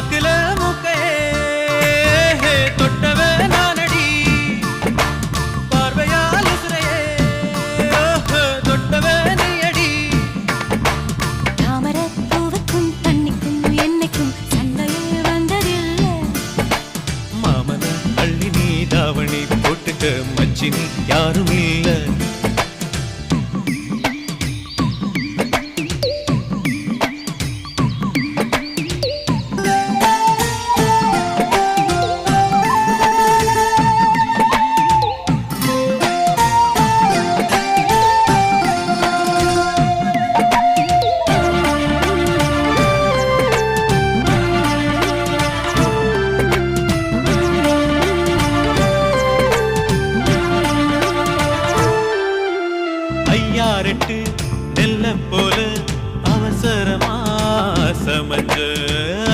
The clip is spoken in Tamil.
நாக்குல மூக்கையே தொட்டவே நானடி பார்வையால் உசுரையே தொட்டவே நீயடி தாமர பூவுக்கும் தண்ணிக்கும் என்னைக்கும் சண்டையே வந்ததில்லை மாமன அள்ளி நீ தாவணி போட்டுக்க மச்சினி யாரும் இல்ல